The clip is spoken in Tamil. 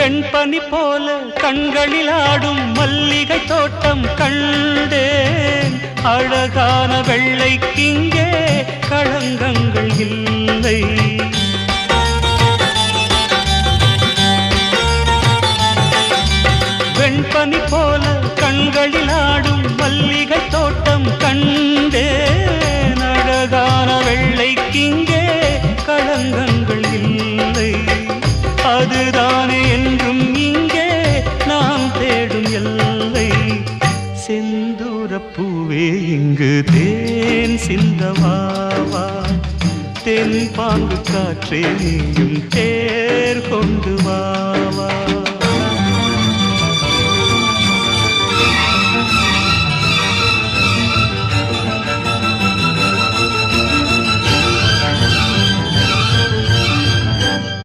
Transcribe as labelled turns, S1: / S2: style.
S1: வெண்பனி போல கண்களில் ஆடும் மல்லிகை தோட்டம் கண்டேன். அழகான வெள்ளைக்கிங்கே களங்கங்கள் இல்லை. வெண்பனி போல கண்களில் ஆடும் மல்லிகை தோட்டம் கண்டேன். அழகான வெள்ளைக்கிங்கே களங்கங்கள் இல்லை. அதுதானே என்றும் இங்கே நாம் தேடும் எல்லை. செந்தூரப்பூவே இங்கு தேன் சிந்தவாவா, தென் பாங்கு காற்றே நீயும்